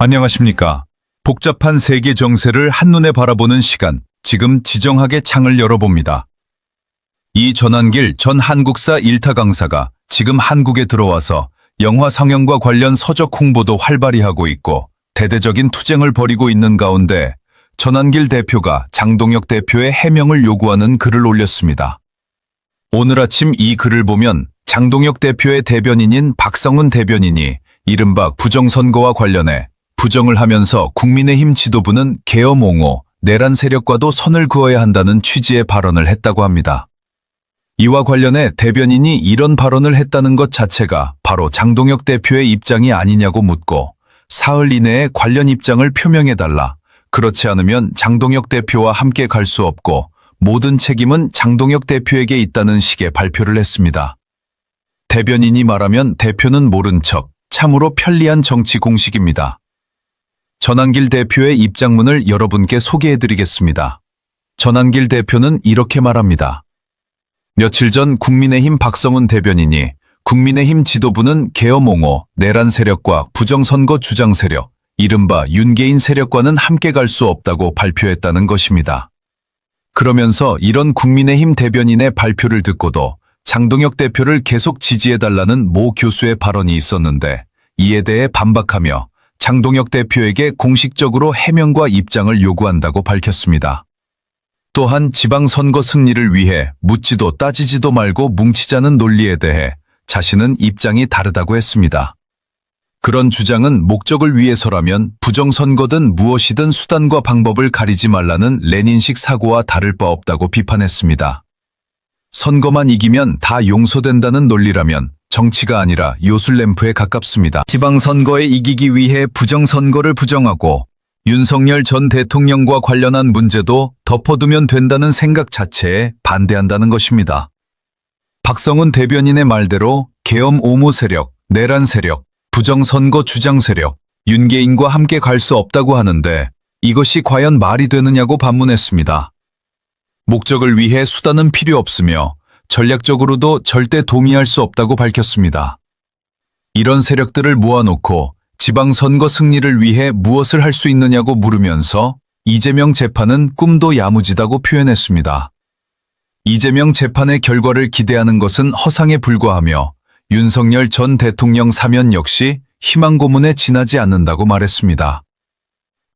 안녕하십니까. 복잡한 세계 정세를 한눈에 바라보는 시간, 지금 지정학의 창을 열어봅니다. 이 전한길 전 한국사 일타 강사가 지금 한국에 들어와서 영화 상영과 관련 서적 홍보도 활발히 하고 있고 대대적인 투쟁을 벌이고 있는 가운데 전한길 대표가 장동혁 대표의 해명을 요구하는 글을 올렸습니다. 오늘 아침 이 글을 보면 장동혁 대표의 대변인인 박성은 대변인이 이른바 부정선거와 관련해 부정을 하면서 국민의힘 지도부는 계엄 옹호, 내란 세력과도 선을 그어야 한다는 취지의 발언을 했다고 합니다. 이와 관련해 대변인이 이런 발언을 했다는 것 자체가 바로 장동혁 대표의 입장이 아니냐고 묻고 사흘 이내에 관련 입장을 표명해달라. 그렇지 않으면 장동혁 대표와 함께 갈 수 없고 모든 책임은 장동혁 대표에게 있다는 식의 발표를 했습니다. 대변인이 말하면 대표는 모른 척, 참으로 편리한 정치 공식입니다. 전한길 대표의 입장문을 여러분께 소개해드리겠습니다. 전한길 대표는 이렇게 말합니다. 며칠 전 국민의힘 박성은 대변인이 국민의힘 지도부는 계엄 옹호, 내란 세력과 부정선거 주장 세력, 이른바 윤계인 세력과는 함께 갈 수 없다고 발표했다는 것입니다. 그러면서 이런 국민의힘 대변인의 발표를 듣고도 장동혁 대표를 계속 지지해달라는 모 교수의 발언이 있었는데 이에 대해 반박하며 장동혁 대표에게 공식적으로 해명과 입장을 요구한다고 밝혔습니다. 또한 지방선거 승리를 위해 묻지도 따지지도 말고 뭉치자는 논리에 대해 자신은 입장이 다르다고 했습니다. 그런 주장은 목적을 위해서라면 부정선거든 무엇이든 수단과 방법을 가리지 말라는 레닌식 사고와 다를 바 없다고 비판했습니다. 선거만 이기면 다 용서된다는 논리라면 정치가 아니라 요술램프에 가깝습니다. 지방선거에 이기기 위해 부정선거를 부정하고 윤석열 전 대통령과 관련한 문제도 덮어두면 된다는 생각 자체에 반대한다는 것입니다. 박성은 대변인의 말대로 계엄 옹호 세력, 내란 세력, 부정선거 주장 세력, 윤계인과 함께 갈 수 없다고 하는데 이것이 과연 말이 되느냐고 반문했습니다. 목적을 위해 수단은 필요 없으며 전략적으로도 절대 도미할 수 없다고 밝혔습니다. 이런 세력들을 모아놓고 지방선거 승리를 위해 무엇을 할 수 있느냐고 물으면서 이재명 재판은 꿈도 야무지다고 표현했습니다. 이재명 재판의 결과를 기대하는 것은 허상에 불과하며 윤석열 전 대통령 사면 역시 희망 고문에 지나지 않는다고 말했습니다.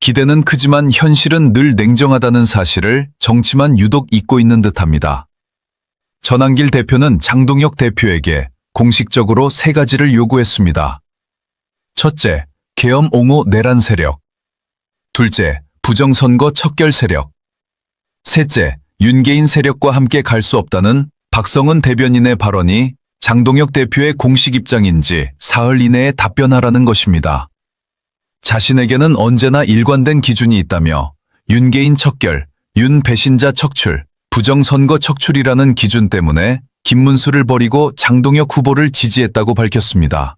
기대는 크지만 현실은 늘 냉정하다는 사실을 정치만 유독 잊고 있는 듯합니다. 전한길 대표는 장동혁 대표에게 공식적으로 3가지를 요구했습니다. 첫째, 계엄 옹호 내란 세력. 둘째, 부정선거 척결 세력. 셋째, 윤계인 세력과 함께 갈 수 없다는 박성은 대변인의 발언이 장동혁 대표의 공식 입장인지 사흘 이내에 답변하라는 것입니다. 자신에게는 언제나 일관된 기준이 있다며 윤계인 척결, 윤 배신자 척출, 부정선거 척출이라는 기준 때문에 김문수를 버리고 장동혁 후보를 지지했다고 밝혔습니다.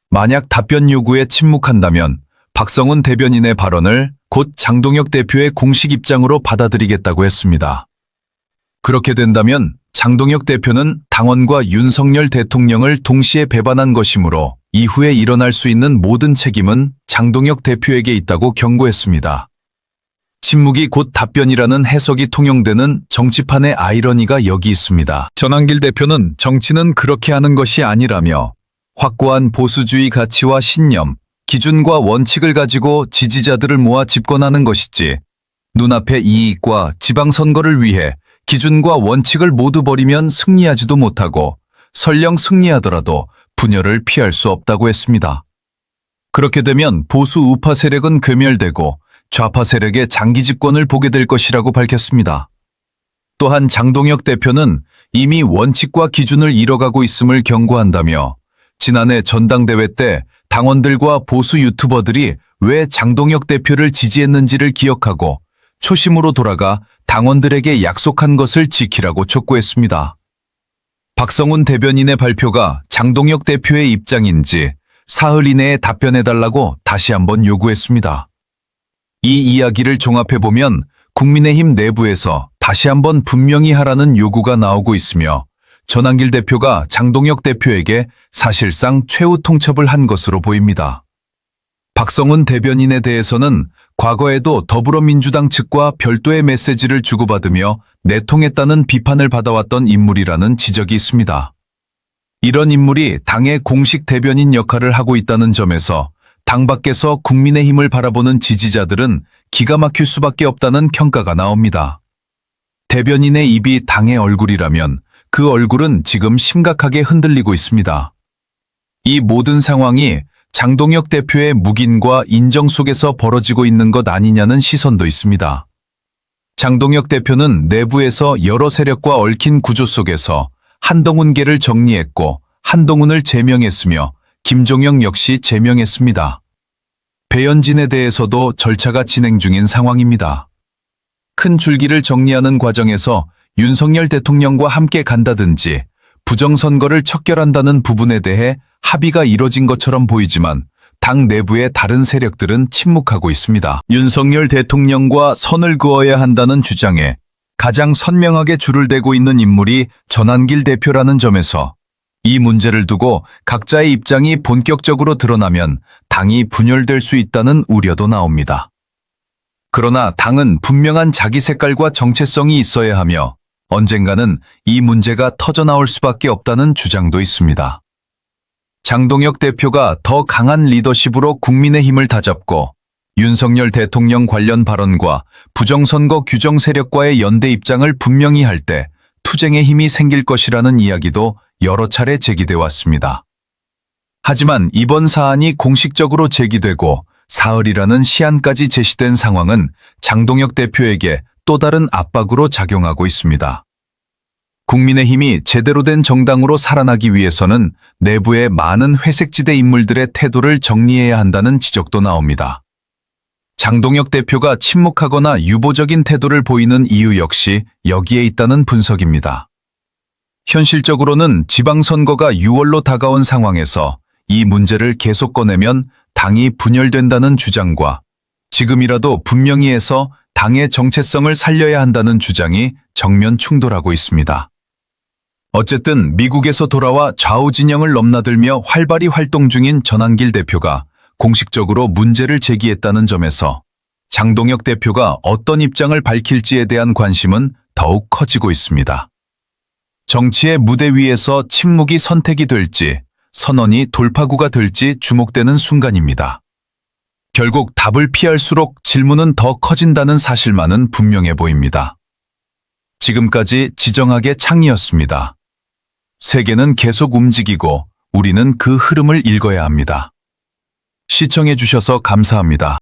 만약 답변 요구에 침묵한다면 박성은 대변인의 발언을 곧 장동혁 대표의 공식 입장으로 받아들이겠다고 했습니다. 그렇게 된다면 장동혁 대표는 당원과 윤석열 대통령을 동시에 배반한 것이므로 이후에 일어날 수 있는 모든 책임은 장동혁 대표에게 있다고 경고했습니다. 침묵이 곧 답변이라는 해석이 통용되는 정치판의 아이러니가 여기 있습니다. 전한길 대표는 정치는 그렇게 하는 것이 아니라며 확고한 보수주의 가치와 신념, 기준과 원칙을 가지고 지지자들을 모아 집권하는 것이지 눈앞의 이익과 지방선거를 위해 기준과 원칙을 모두 버리면 승리하지도 못하고 설령 승리하더라도 분열을 피할 수 없다고 했습니다. 그렇게 되면 보수 우파 세력은 괴멸되고 좌파 세력의 장기 집권을 보게 될 것이라고 밝혔습니다. 또한 장동혁 대표는 이미 원칙과 기준을 잃어가고 있음을 경고한다며 지난해 전당대회 때 당원들과 보수 유튜버들이 왜 장동혁 대표를 지지했는지를 기억하고 초심으로 돌아가 당원들에게 약속한 것을 지키라고 촉구했습니다. 박성훈 대변인의 발표가 장동혁 대표의 입장인지 사흘 이내에 답변해달라고 다시 한번 요구했습니다. 이 이야기를 종합해보면 국민의힘 내부에서 다시 한번 분명히 하라는 요구가 나오고 있으며 전한길 대표가 장동혁 대표에게 사실상 최후 통첩을 한 것으로 보입니다. 박성훈 대변인에 대해서는 과거에도 더불어민주당 측과 별도의 메시지를 주고받으며 내통했다는 비판을 받아왔던 인물이라는 지적이 있습니다. 이런 인물이 당의 공식 대변인 역할을 하고 있다는 점에서 당 밖에서 국민의힘을 바라보는 지지자들은 기가 막힐 수밖에 없다는 평가가 나옵니다. 대변인의 입이 당의 얼굴이라면 그 얼굴은 지금 심각하게 흔들리고 있습니다. 이 모든 상황이 장동혁 대표의 묵인과 인정 속에서 벌어지고 있는 것 아니냐는 시선도 있습니다. 장동혁 대표는 내부에서 여러 세력과 얽힌 구조 속에서 한동훈계를 정리했고 한동훈을 제명했으며 김종영 역시 제명했습니다. 배현진에 대해서도 절차가 진행 중인 상황입니다. 큰 줄기를 정리하는 과정에서 윤석열 대통령과 함께 간다든지 부정선거를 척결한다는 부분에 대해 합의가 이뤄진 것처럼 보이지만 당 내부의 다른 세력들은 침묵하고 있습니다. 윤석열 대통령과 선을 그어야 한다는 주장에 가장 선명하게 줄을 대고 있는 인물이 전한길 대표라는 점에서 이 문제를 두고 각자의 입장이 본격적으로 드러나면 당이 분열될 수 있다는 우려도 나옵니다. 그러나 당은 분명한 자기 색깔과 정체성이 있어야 하며 언젠가는 이 문제가 터져나올 수밖에 없다는 주장도 있습니다. 장동혁 대표가 더 강한 리더십으로 국민의힘을 다잡고 윤석열 대통령 관련 발언과 부정선거 규정 세력과의 연대 입장을 분명히 할 때 투쟁의 힘이 생길 것이라는 이야기도 여러 차례 제기돼 왔습니다. 하지만 이번 사안이 공식적으로 제기되고 사흘이라는 시한까지 제시된 상황은 장동혁 대표에게 또 다른 압박으로 작용하고 있습니다. 국민의힘이 제대로 된 정당으로 살아나기 위해서는 내부의 많은 회색지대 인물들의 태도를 정리해야 한다는 지적도 나옵니다. 장동혁 대표가 침묵하거나 유보적인 태도를 보이는 이유 역시 여기에 있다는 분석입니다. 현실적으로는 지방선거가 6월로 다가온 상황에서 이 문제를 계속 꺼내면 당이 분열된다는 주장과 지금이라도 분명히 해서 당의 정체성을 살려야 한다는 주장이 정면 충돌하고 있습니다. 어쨌든 미국에서 돌아와 좌우 진영을 넘나들며 활발히 활동 중인 전한길 대표가 공식적으로 문제를 제기했다는 점에서 장동혁 대표가 어떤 입장을 밝힐지에 대한 관심은 더욱 커지고 있습니다. 정치의 무대 위에서 침묵이 선택이 될지 선언이 돌파구가 될지 주목되는 순간입니다. 결국 답을 피할수록 질문은 더 커진다는 사실만은 분명해 보입니다. 지금까지 지정학의 창이었습니다. 세계는 계속 움직이고 우리는 그 흐름을 읽어야 합니다. 시청해 주셔서 감사합니다.